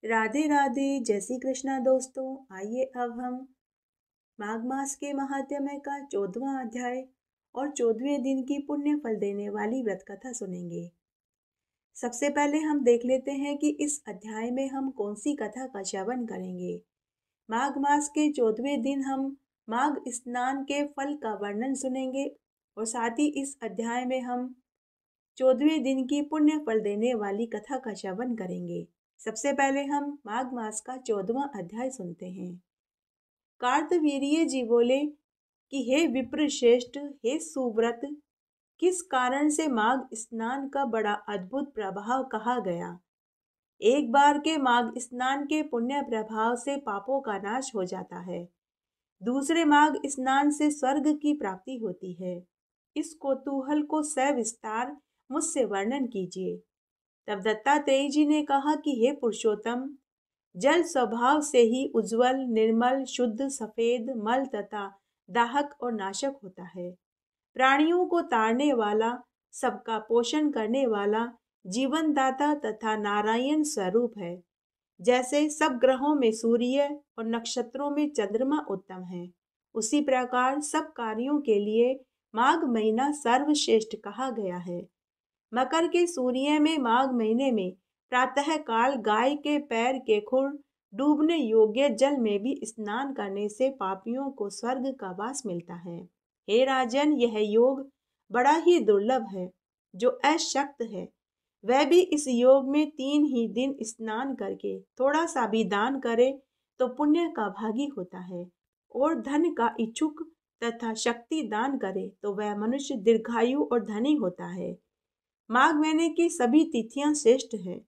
राधे राधे, जय श्री कृष्णा दोस्तों। आइए अब हम माघ मास के महात्म्य का 14वां अध्याय और 14वें दिन की पुण्य फल देने वाली व्रत कथा सुनेंगे। सबसे पहले हम देख लेते हैं कि इस अध्याय में हम कौन सी कथा का श्रवण करेंगे। माघ मास के 14वें दिन हम माघ स्नान के फल का वर्णन सुनेंगे और साथ ही इस अध्याय में हम 14वें दिन की पुण्य फल देने वाली कथा का श्रवण करेंगे। सबसे पहले हम माघ मास का 14वां अध्याय सुनते हैं। कार्तवीर्य जी बोले कि हे विप्र श्रेष्ठ, हे सुव्रत, किस कारण से माघ स्नान का बड़ा अद्भुत प्रभाव कहा गया। एक बार के माघ स्नान के पुण्य प्रभाव से पापों का नाश हो जाता है। दूसरे माघ स्नान से स्वर्ग की प्राप्ति होती है। इस कौतूहल को सविस्तार मुझसे वर्णन कीजिए। तब दत्तात्रेय जी ने कहा कि हे पुरुषोत्तम, जल स्वभाव से ही उज्जवल, निर्मल, शुद्ध, सफेद, मल तथा दाहक और नाशक होता है। प्राणियों को तारने वाला, सबका पोषण करने वाला, जीवन दाता तथा नारायण स्वरूप है। जैसे सब ग्रहों में सूर्य और नक्षत्रों में चंद्रमा उत्तम है, उसी प्रकार सब कार्यों के लिए माघ महीना सर्वश्रेष्ठ कहा गया है। मकर के सूर्य में माघ महीने में प्रातः काल गाय के पैर के खुर डूबने योग्य जल में भी स्नान करने से पापियों को स्वर्ग का वास मिलता है। हे राजन, यह योग बड़ा ही दुर्लभ है। जो अशक्त है वह भी इस योग में 3 ही दिन स्नान करके थोड़ा सा भी दान करे तो पुण्य का भागी होता है, और धन का इच्छुक तथा शक्ति दान करे तो वह मनुष्य दीर्घायु और धनी होता है। माघ महीने की सभी तिथियां श्रेष्ठ हैं,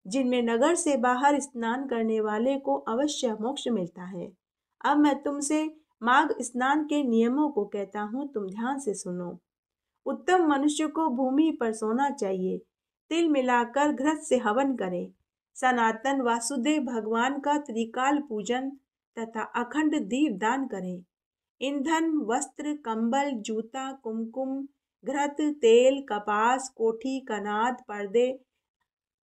जिनमें नगर से बाहर स्नान करने वाले को अवश्य मोक्ष मिलता है। अब मैं तुमसे माघ स्नान के नियमों को कहता हूँ, तुम ध्यान से सुनो। उत्तम मनुष्य को भूमि पर सोना चाहिए। तिल मिलाकर घृत से हवन करें। सनातन वासुदेव भगवान का त्रिकाल पूजन तथा अखंड दीप दान करें। ईंधन, वस्त्र, कंबल, जूता, कुमकुम, घृत, तेल, कपास, कोठी, कनाद, पर्दे,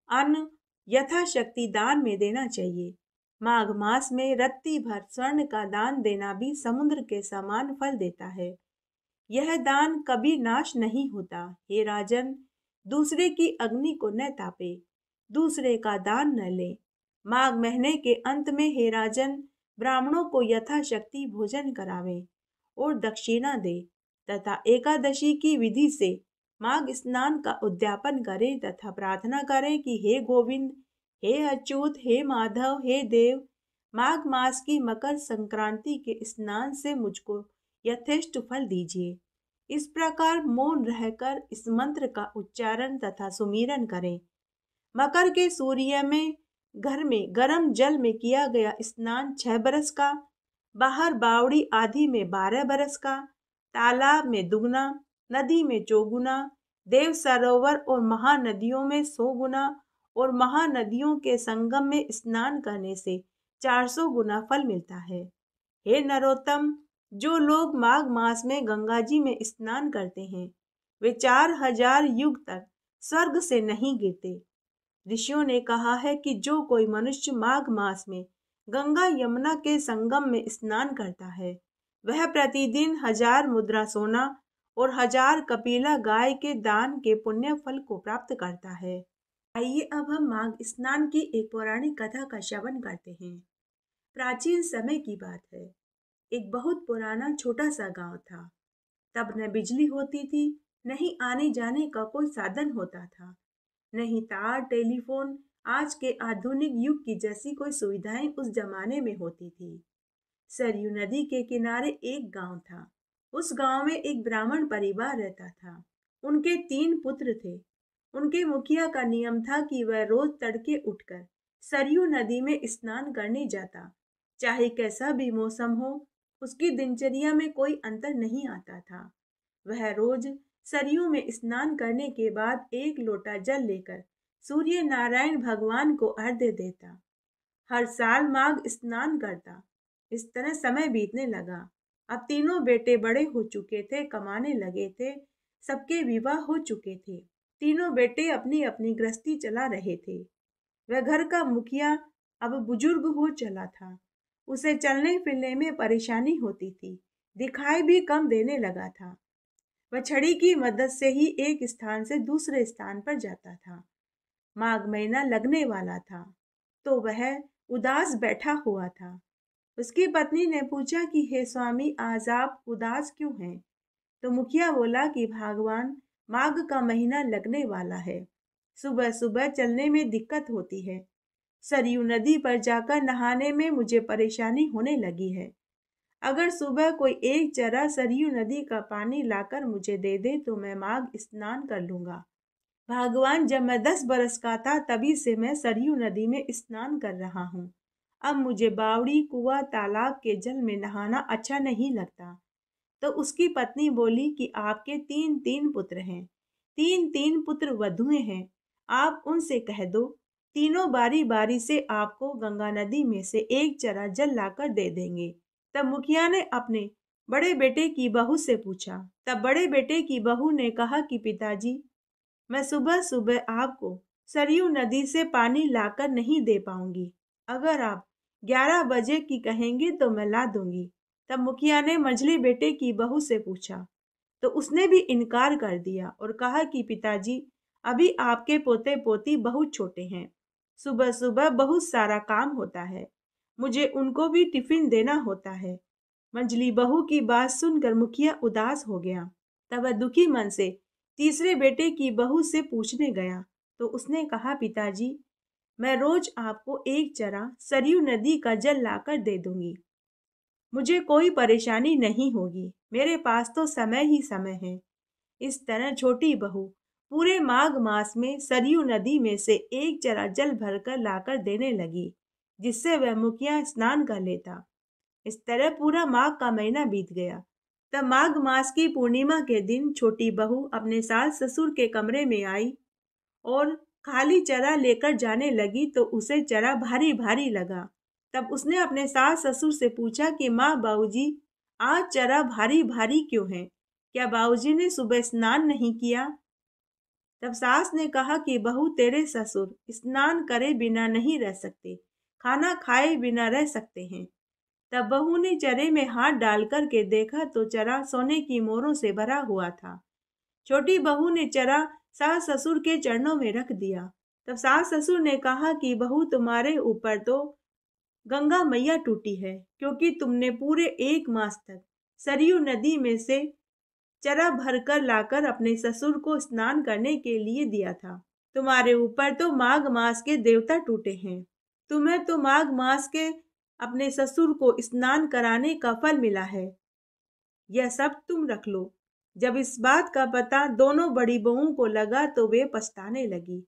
अन्न यथाशक्ति दान में देना चाहिए। माघ मास में रत्ती भर स्वर्ण का दान देना भी समुद्र के समान फल देता है। यह दान कभी नाश नहीं होता। हे राजन, दूसरे की अग्नि को न तापे, दूसरे का दान न ले। माघ महीने के अंत में हे राजन, ब्राह्मणों को यथाशक्ति भोजन करावे और दक्षिणा दे तथा एकादशी की विधि से माघ स्नान का उद्यापन करे तथा प्रार्थना करे कि हे गोविंद, हे अच्युत, हे माधव, हे देव, माघ मास की मकर संक्रांति के स्नान से मुझको यथेष्ट फल दीजिए। इस प्रकार मौन रहकर इस मंत्र का उच्चारण तथा सुमिरन करें। मकर के सूर्य में घर में गर्म जल में किया गया स्नान 6 बरस का, बाहर बावड़ी आदि में 12 बरस का, तालाब में दुगना, नदी में चौगुना, देव सरोवर और महानदियों में 100 गुना और महानदियों के संगम में स्नान करने से 400 गुना फल मिलता है। हे नरोत्तम, जो लोग माघ मास में गंगा जी में स्नान करते हैं वे 4000 युग तक स्वर्ग से नहीं गिरते। ऋषियों ने कहा है कि जो कोई मनुष्य माघ मास में गंगा यमुना के संगम में स्नान करता है वह प्रतिदिन 1000 मुद्रा सोना और 1000 कपिला गाय के दान के पुण्य फल को प्राप्त करता है। आइए अब हम माघ स्नान की एक पौराणिक कथा का श्रवण करते हैं। प्राचीन समय की बात है। एक बहुत पुराना छोटा सा गांव था। तब न बिजली होती थी, नहीं आने जाने का कोई साधन होता था, नहीं तार, टेलीफोन, आज के आधुनिक युग की जैसी कोई सुविधाएं उस जमाने में होती थी। सरयू नदी के किनारे एक गांव था। उस गांव में एक ब्राह्मण परिवार रहता था। उनके 3 पुत्र थे। उनके मुखिया का नियम था कि वह रोज तड़के उठकर सरयू नदी में स्नान करने जाता। चाहे कैसा भी मौसम हो, उसकी दिनचर्या में कोई अंतर नहीं आता था। वह रोज सरयू में स्नान करने के बाद 1 लोटा जल लेकर सूर्य नारायण भगवान को अर्घ्य देता। हर साल माघ स्नान करता। इस तरह समय बीतने लगा। अब तीनों बेटे बड़े हो चुके थे, कमाने लगे थे, सबके विवाह हो चुके थे। तीनों बेटे अपनी अपनी गृहस्थी चला रहे थे। वह घर का मुखिया अब बुजुर्ग हो चला था। उसे चलने फिरने में परेशानी होती थी, दिखाई भी कम देने लगा था। वह छड़ी की मदद से ही एक स्थान से दूसरे स्थान पर जाता था। माघ महीना लगने वाला था, तो वह उदास बैठा हुआ था। उसकी पत्नी ने पूछा कि हे स्वामी, आज आप उदास क्यों हैं? तो मुखिया बोला कि भगवान, माघ का महीना लगने वाला है। सुबह सुबह चलने में दिक्कत होती है। सरयू नदी पर जाकर नहाने में मुझे परेशानी होने लगी है। अगर सुबह कोई एक जरा सरयू नदी का पानी लाकर मुझे दे दे तो मैं माघ स्नान कर लूंगा। भगवान, जब मैं 10 बरस का था तभी से मैं सरयू नदी में स्नान कर रहा हूँ। अब मुझे बावड़ी, कुआं, तालाब के जल में नहाना अच्छा नहीं लगता। तो उसकी पत्नी बोली कि आपके 3 पुत्र हैं, 3 पुत्र वधुएं हैं। आप उनसे कह दो, तीनों बारी बारी से आपको गंगा नदी में से एक चरा जल लाकर दे देंगे। तब मुखिया ने अपने बड़े बेटे की बहू से पूछा। तब बड़े बेटे की बहू ने कहा कि पिताजी, मैं सुबह सुबह आपको सरयू नदी से पानी लाकर नहीं दे पाऊंगी। अगर आप 11 बजे की कहेंगे तो मैं ला दूंगी। तब मुखिया ने मंझले बेटे की बहू से पूछा, तो उसने भी इनकार कर दिया और कहा कि पिताजी, अभी आपके पोते पोती बहुत छोटे हैं, सुबह सुबह बहुत सारा काम होता है, मुझे उनको भी टिफिन देना होता है। मंझली बहू की बात सुनकर मुखिया उदास हो गया। तब वह दुखी मन से तीसरे बेटे की बहू से पूछने गया, तो उसने कहा, पिताजी, मैं रोज आपको एक जरा सरयू नदी का जल लाकर दे दूंगी, मुझे कोई परेशानी नहीं होगी, मेरे पास तो समय ही समय है। इस तरह छोटी बहू पूरे माघ मास में सरयू नदी में से एक जरा जल भरकर लाकर देने लगी, जिससे वह मुखिया स्नान कर लेता। इस तरह पूरा माघ का महीना बीत गया। तब माघ मास की पूर्णिमा के दिन छोटी बहू अपने सास ससुर के कमरे में आई और खाली चरा लेकर जाने लगी, तो उसे चरा भारी भारी लगा। तब उसने अपने सास ससुर से पूछा कि माँ, बाबूजी, आज चरा भारी भारी क्यों है? क्या बाबूजी ने सुबह स्नान नहीं किया? तब सास ने कहा कि बहू, तेरे ससुर स्नान करे बिना नहीं रह सकते, खाना खाए बिना रह सकते हैं। तब बहू ने चरे में हाथ डाल कर के देखा तो चरा सोने की मोहरों से भरा हुआ था। छोटी बहू ने चरा सास ससुर के चरणों में रख दिया। तब सास ससुर ने कहा कि बहू, तुम्हारे ऊपर तो गंगा मैया टूटी है, क्योंकि तुमने पूरे 1 मास तक सरयू नदी में से चरा भरकर लाकर अपने ससुर को स्नान करने के लिए दिया था। तुम्हारे ऊपर तो माघ मास के देवता टूटे हैं। तुम्हें तो माघ मास के अपने ससुर को स्नान कराने का फल मिला है। यह सब तुम रख लो। जब इस बात का पता दोनों बड़ी बहुओं को लगा तो वे पछताने लगी।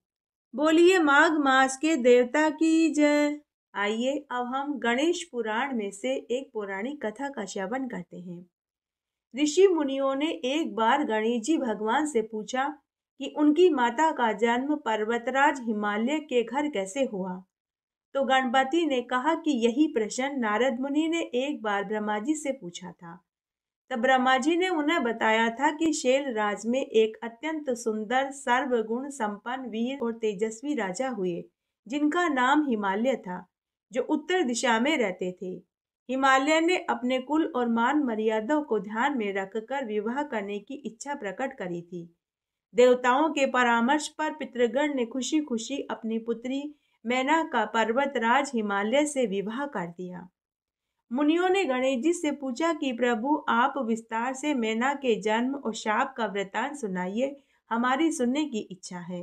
बोलिए माघ मास के देवता की जय। आइए अब हम गणेश पुराण में से एक पौराणिक कथा का श्रवण करते हैं। ऋषि मुनियों ने एक बार गणेश जी भगवान से पूछा कि उनकी माता का जन्म पर्वतराज हिमालय के घर कैसे हुआ। तो गणपति ने कहा कि यही प्रश्न नारद मुनि ने एक बार ब्रह्मा जी से पूछा था। तब ब्रह्मा जी ने उन्हें बताया था कि शैल राज में एक अत्यंत सुंदर, सर्वगुण संपन्न, वीर और तेजस्वी राजा हुए, जिनका नाम हिमालय था, जो उत्तर दिशा में रहते थे। हिमालय ने अपने कुल और मान मर्यादा को ध्यान में रखकर विवाह करने की इच्छा प्रकट करी थी। देवताओं के परामर्श पर पितृगण ने खुशी खुशी अपनी पुत्री मैना का पर्वतराज हिमालय से विवाह कर दिया। मुनियों ने गणेश जी से पूछा कि प्रभु, आप विस्तार से मैना के जन्म और शाप का वृतांत सुनाइए, हमारी सुनने की इच्छा है।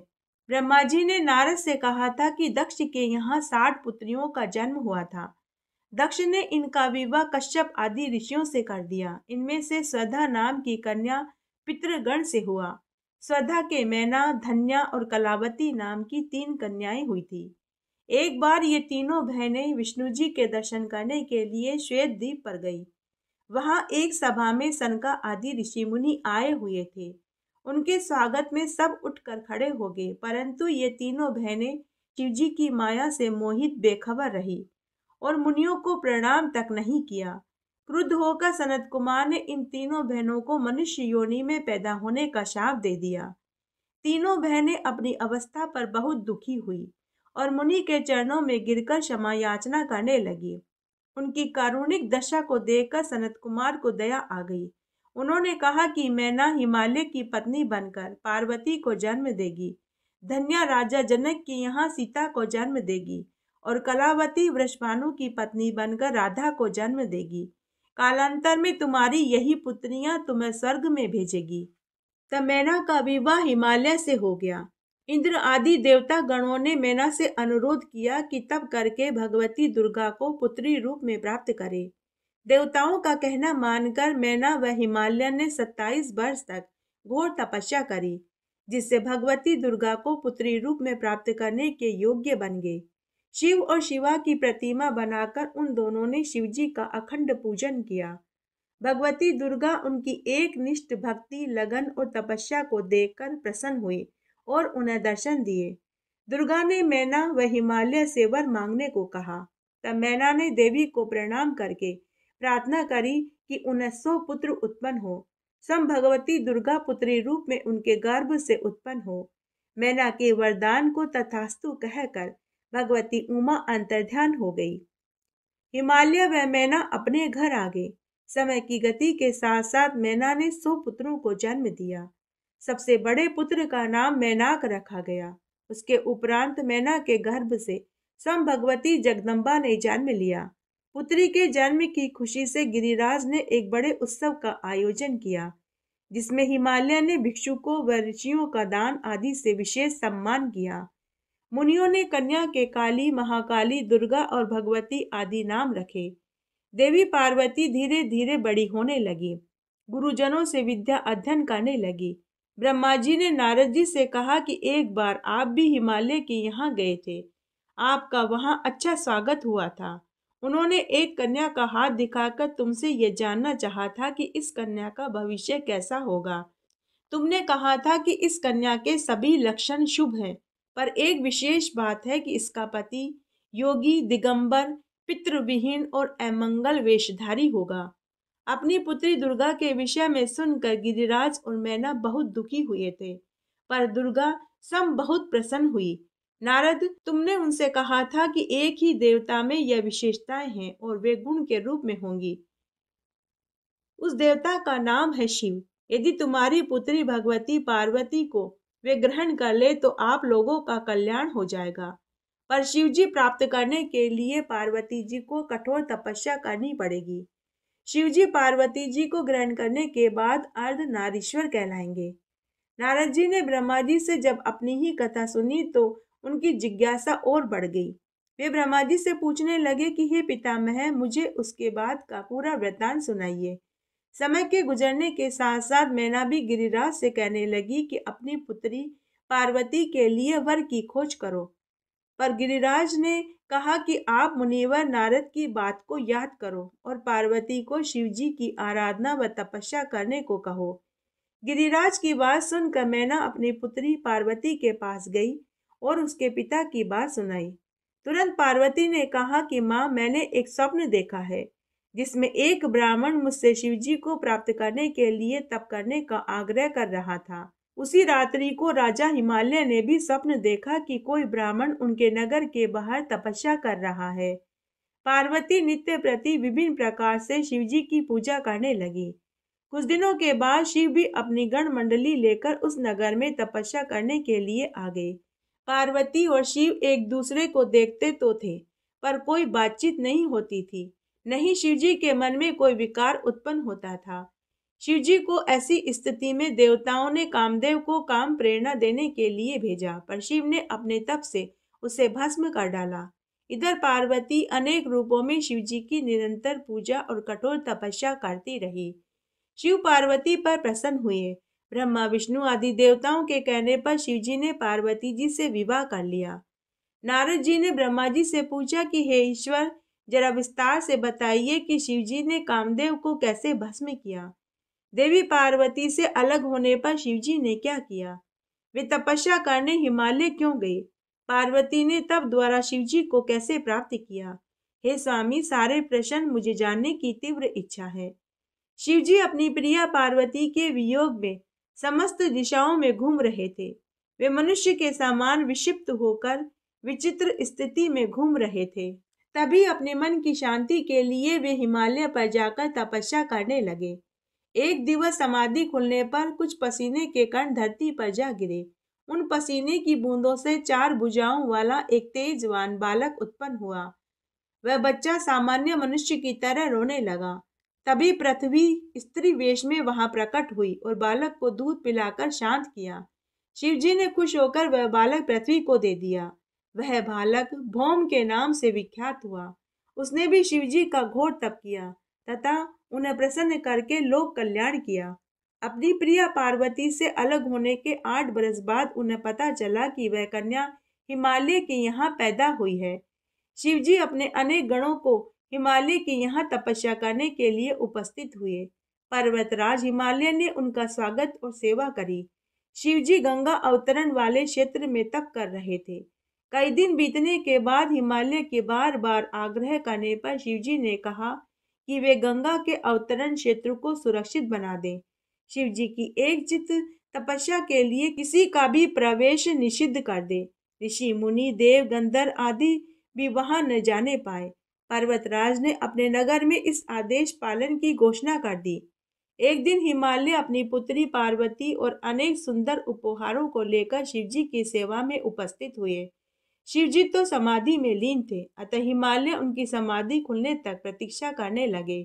ब्रह्मा जी ने नारद से कहा था कि दक्ष के यहाँ 60 पुत्रियों का जन्म हुआ था। दक्ष ने इनका विवाह कश्यप आदि ऋषियों से कर दिया। इनमें से स्वधा नाम की कन्या पितृगण से हुआ। स्वधा के मैना, धन्या और कलावती नाम की 3 कन्याएं हुई थी। एक बार ये तीनों बहनें विष्णु जी के दर्शन करने के लिए श्वेत द्वीप पर गई। वहां एक सभा में सनका आदि ऋषि मुनि आए हुए थे। उनके स्वागत में सब उठकर खड़े हो गए, परंतु ये तीनों बहनें शिव जी की माया से मोहित बेखबर रही और मुनियों को प्रणाम तक नहीं किया। क्रुद्ध होकर सनत कुमार ने इन तीनों बहनों को मनुष्य योनि में पैदा होने का शाप दे दिया। तीनों बहनें अपनी अवस्था पर बहुत दुखी हुई और मुनि के चरणों में गिरकर क्षमा याचना करने लगी। उनकी कारुणिक दशा को देखकर सनत कुमार को दया आ गई। उन्होंने कहा कि मैना हिमालय की पत्नी बनकर पार्वती को जन्म देगी, धन्या राजा जनक की यहाँ सीता को जन्म देगी और कलावती वृषभानु की पत्नी बनकर राधा को जन्म देगी। कालांतर में तुम्हारी यही पुत्रियां तुम्हें स्वर्ग में भेजेगी। तब मैना का विवाह हिमालय से हो गया। इंद्र आदि देवता गणों ने मैना से अनुरोध किया कि तब करके भगवती दुर्गा को पुत्री रूप में प्राप्त करे। देवताओं का कहना मानकर मैना व हिमालय ने 27 वर्ष तक घोर तपस्या करी, जिससे भगवती दुर्गा को पुत्री रूप में प्राप्त करने के योग्य बन गए। शिव और शिवा की प्रतिमा बनाकर उन दोनों ने शिवजी का अखंड पूजन किया। भगवती दुर्गा उनकी एक निष्ठ भक्ति, लगन और तपस्या को देखकर प्रसन्न हुई और उन्हें दर्शन दिए। दुर्गा ने मैना व हिमालय से वर मांगने को कहा। तब मैना ने देवी को प्रणाम करके प्रार्थना करी कि उन्हें 100 पुत्र उत्पन्न हो। सम भगवती दुर्गा पुत्री रूप में उनके गर्भ से उत्पन्न हो। मैना के वरदान को तथास्तु कहकर भगवती उमा अंतर्ध्यान हो गई। हिमालय व मैना अपने घर आ गए। समय की गति के साथ साथ मैना ने 100 पुत्रों को जन्म दिया। सबसे बड़े पुत्र का नाम मैनाक रखा गया। उसके उपरांत मैना के गर्भ से स्वयं भगवती जगदम्बा ने जन्म लिया। पुत्री के जन्म की खुशी से गिरिराज ने एक बड़े उत्सव का आयोजन किया, जिसमें हिमालय ने भिक्षुकों व ऋषियों का दान आदि से विशेष सम्मान किया। मुनियों ने कन्या के काली, महाकाली, दुर्गा और भगवती आदि नाम रखे। देवी पार्वती धीरे धीरे बड़ी होने लगी, गुरुजनों से विद्या अध्ययन करने लगी। ब्रह्मा जी ने नारद जी से कहा कि एक बार आप भी हिमालय के यहाँ गए थे, आपका वहाँ अच्छा स्वागत हुआ था। उन्होंने एक कन्या का हाथ दिखाकर तुमसे ये जानना चाहा था कि इस कन्या का भविष्य कैसा होगा। तुमने कहा था कि इस कन्या के सभी लक्षण शुभ हैं, पर एक विशेष बात है कि इसका पति योगी, दिगंबर, पितृविहीन और अमंगल वेशधारी होगा। अपनी पुत्री दुर्गा के विषय में सुनकर गिरिराज और मैना बहुत दुखी हुए थे, पर दुर्गा स्वयं बहुत प्रसन्न हुई। नारद, तुमने उनसे कहा था कि एक ही देवता में यह विशेषताएं हैं और वे गुण के रूप में होंगी। उस देवता का नाम है शिव। यदि तुम्हारी पुत्री भगवती पार्वती को वे ग्रहण कर ले तो आप लोगों का कल्याण हो जाएगा। पर शिवजी प्राप्त करने के लिए पार्वती जी को कठोर तपस्या करनी पड़ेगी। शिवजी पार्वती जी को ग्रहण करने के बाद अर्धनारीश्वर कहलाएंगे। नारद जी ने ब्रह्मा जी से जब अपनी ही कथा सुनी तो उनकी जिज्ञासा और बढ़ गई। वे ब्रह्मा जी से पूछने लगे कि हे पितामह, मुझे उसके बाद का पूरा वृत्तांत सुनाइए। समय के गुजरने के साथ साथ मैना भी गिरिराज से कहने लगी कि अपनी पुत्री पार्वती के लिए वर की खोज करो। पर गिरिराज ने कहा कि आप मुनिवर नारद की बात को याद करो और पार्वती को शिवजी की आराधना व तपस्या करने को कहो। गिरिराज की बात सुनकर मैना अपनी पुत्री पार्वती के पास गई और उसके पिता की बात सुनाई। तुरंत पार्वती ने कहा कि माँ, मैंने एक स्वप्न देखा है जिसमें एक ब्राह्मण मुझसे शिवजी को प्राप्त करने के लिए तप करने का आग्रह कर रहा था। उसी रात्रि को राजा हिमालय ने भी स्वप्न देखा कि कोई ब्राह्मण उनके नगर के बाहर तपस्या कर रहा है। पार्वती नित्य प्रति विभिन्न प्रकार से शिवजी की पूजा करने लगी। कुछ दिनों के बाद शिव भी अपनी गण मंडली लेकर उस नगर में तपस्या करने के लिए आ गए। पार्वती और शिव एक दूसरे को देखते तो थे, पर कोई बातचीत नहीं होती थी, नहीं शिवजी के मन में कोई विकार उत्पन्न होता था। शिवजी को ऐसी स्थिति में देवताओं ने कामदेव को काम प्रेरणा देने के लिए भेजा, पर शिव ने अपने तप से उसे भस्म कर डाला। इधर पार्वती अनेक रूपों में शिवजी की निरंतर पूजा और कठोर तपस्या करती रही। शिव पार्वती पर प्रसन्न हुए। ब्रह्मा, विष्णु आदि देवताओं के कहने पर शिवजी ने पार्वती जी से विवाह कर लिया। नारद जी ने ब्रह्मा जी से पूछा कि हे ईश्वर, जरा विस्तार से बताइए कि शिवजी ने कामदेव को कैसे भस्म किया। देवी पार्वती से अलग होने पर शिवजी ने क्या किया? वे तपस्या करने हिमालय क्यों गए? पार्वती ने तप द्वारा शिवजी को कैसे प्राप्त किया? हे स्वामी, सारे प्रश्न मुझे जानने की तीव्र इच्छा है। शिवजी अपनी प्रिया पार्वती के वियोग में समस्त दिशाओं में घूम रहे थे। वे मनुष्य के समान विक्षिप्त होकर विचित्र स्थिति में घूम रहे थे। तभी अपने मन की शांति के लिए वे हिमालय पर जाकर तपस्या करने लगे। एक दिवस समाधि खुलने पर कुछ पसीने के कण धरती पर जा गिरे। उन पसीने की बूंदों से 4 भुजाओं वाला एक तेजवान बालक उत्पन्न हुआ। वह बच्चा सामान्य मनुष्य की तरह रोने लगा। तभी पृथ्वी स्त्री वेश में वहां प्रकट हुई और बालक को दूध पिलाकर शांत किया। शिवजी ने खुश होकर वह बालक पृथ्वी को दे दिया। वह बालक भौम के नाम से विख्यात हुआ। उसने भी शिवजी का घोर तप किया तथा उन्हें प्रसन्न करके लोक कल्याण किया। अपनी प्रिया पार्वती से अलग होने के 8 बरस बाद उन्हें पता चला कि वह कन्या हिमालय के यहाँ पैदा हुई है। शिवजी अपने अनेक गणों को हिमालय के यहाँ तपस्या करने के लिए उपस्थित हुए। पर्वतराज हिमालय ने उनका स्वागत और सेवा करी। शिवजी गंगा अवतरण वाले क्षेत्र में तप कर रहे थे। कई दिन बीतने के बाद हिमालय के बार बार आग्रह करने पर शिवजी ने कहा कि वे गंगा के अवतरण क्षेत्र को सुरक्षित बना दें। शिवजी की एकचित्त तपस्या के लिए किसी का भी प्रवेश निषिद्ध कर दे। ऋषि मुनि देव गंधर्व आदि भी वहां न जाने पाए। पर्वतराज ने अपने नगर में इस आदेश पालन की घोषणा कर दी। एक दिन हिमालय अपनी पुत्री पार्वती और अनेक सुंदर उपहारों को लेकर शिवजी की सेवा में उपस्थित हुए। शिवजी तो समाधि में लीन थे, अतः हिमालय उनकी समाधि खुलने तक प्रतीक्षा करने लगे।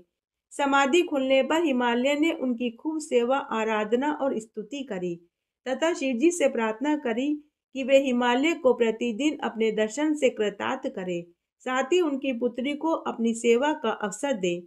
समाधि खुलने पर हिमालय ने उनकी खूब सेवा, आराधना और स्तुति करी तथा शिवजी से प्रार्थना करी कि वे हिमालय को प्रतिदिन अपने दर्शन से कृतार्थ करे, साथ ही उनकी पुत्री को अपनी सेवा का अवसर दे।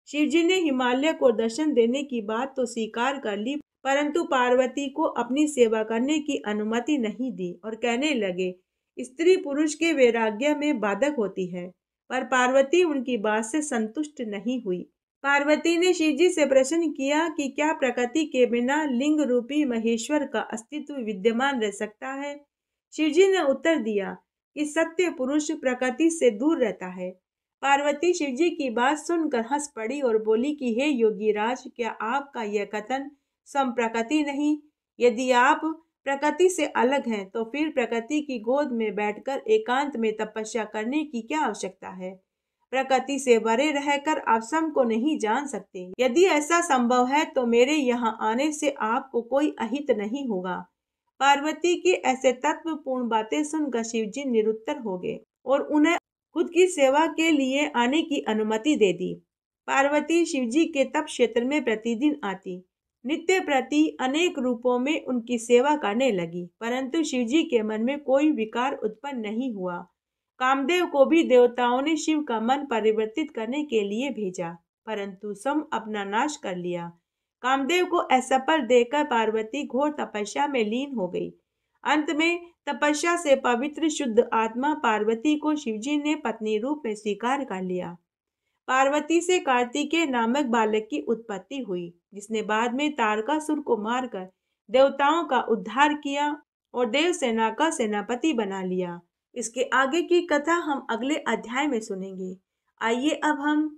शिवजी ने हिमालय को दर्शन देने की बात तो स्वीकार कर ली, परंतु पार्वती को अपनी सेवा करने की अनुमति नहीं दी और कहने लगे, स्त्री पुरुष के वैराग्य में बाधक होती है। पर पार्वती उनकी बात से संतुष्ट नहीं हुई। पार्वती ने शिवजी से प्रश्न किया कि क्या प्रकृति के बिना लिंग रूपी महेश्वर का अस्तित्व विद्यमान रह सकता है। शिवजी ने उत्तर दिया कि सत्य पुरुष प्रकृति से दूर रहता है। पार्वती शिवजी की बात सुनकर हंस पड़ी और बोली कि हे योगी राज, क्या आपका यह कथन संप्रकृति नहीं? यदि आप प्रकृति से अलग हैं तो फिर प्रकृति की गोद में बैठकर एकांत में तपस्या करने की क्या आवश्यकता है? प्रकृति से बरे रहकर आप सम को नहीं जान सकते। यदि ऐसा संभव है तो मेरे यहाँ आने से आपको कोई अहित नहीं होगा। पार्वती की ऐसे तत्वपूर्ण बातें सुनकर शिवजी निरुत्तर हो गए और उन्हें खुद की सेवा के लिए आने की अनुमति दे दी। पार्वती शिवजी के तप क्षेत्र में प्रतिदिन आती, नित्य प्रति अनेक रूपों में उनकी सेवा करने लगी, परंतु शिवजी के मन में कोई विकार उत्पन्न नहीं हुआ। कामदेव को भी देवताओं ने शिव का मन परिवर्तित करने के लिए भेजा, परंतु सम अपना नाश कर लिया। कामदेव को असफल देखकर पार्वती घोर तपस्या में लीन हो गई। अंत में तपस्या से पवित्र शुद्ध आत्मा पार्वती को शिवजी ने पत्नी रूप में स्वीकार कर लिया। पार्वती से कार्तिकेय नामक बालक की उत्पत्ति हुई, जिसने बाद में तारकासुर को मारकर देवताओं का उद्धार किया और देव सेना का सेनापति बना लिया। इसके आगे की कथा हम अगले अध्याय में सुनेंगे। आइए अब हम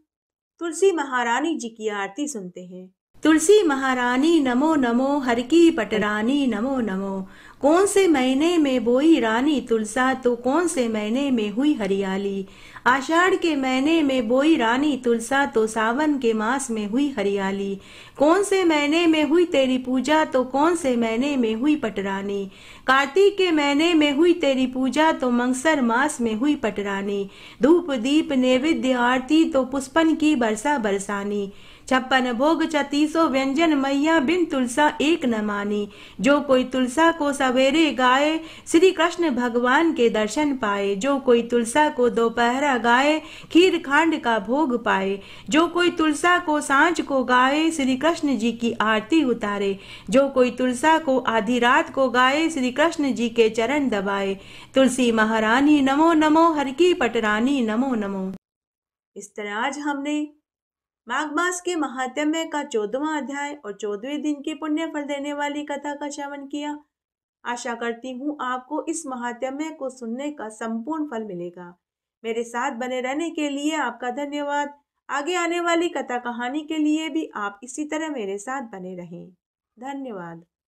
तुलसी महारानी जी की आरती सुनते हैं। तुलसी महारानी नमो नमो, हर की पटरानी नमो नमो। कौन से महीने में बोई रानी तुलसा, तो कौन से महीने में हुई हरियाली। आषाढ़ के महीने में बोई रानी तुलसा, तो सावन के मास में हुई हरियाली। कौन से महीने में हुई तेरी पूजा, तो कौन से महीने में हुई पटरानी। कार्तिक के महीने में हुई तेरी पूजा, तो मंगसर मास में हुई पटरानी। धूप दीप नैवेद्य आरती, तो पुष्पन की बरसा बरसानी। 56 भोग 3600 व्यंजन, मैया बिन तुलसा एक न मानी। जो कोई तुलसा को सवेरे गाए, श्री कृष्ण भगवान के दर्शन पाए। जो कोई तुलसा को दोपहरा गाए, खीर खांड का भोग पाए। जो कोई तुलसा को सांझ को गाए, श्री कृष्ण जी की आरती उतारे। जो कोई तुलसा को आधी रात को गाए, श्री कृष्ण जी के चरण दबाए। तुलसी महारानी नमो नमो, हर की पटरानी नमो नमो। इस तरह आज हमने माघ मास के महात्म्य का 14वां अध्याय और 14वें दिन की पुण्य फल देने वाली कथा का श्रवण किया। आशा करती हूँ आपको इस महात्म्य को सुनने का संपूर्ण फल मिलेगा। मेरे साथ बने रहने के लिए आपका धन्यवाद। आगे आने वाली कथा कहानी के लिए भी आप इसी तरह मेरे साथ बने रहें। धन्यवाद।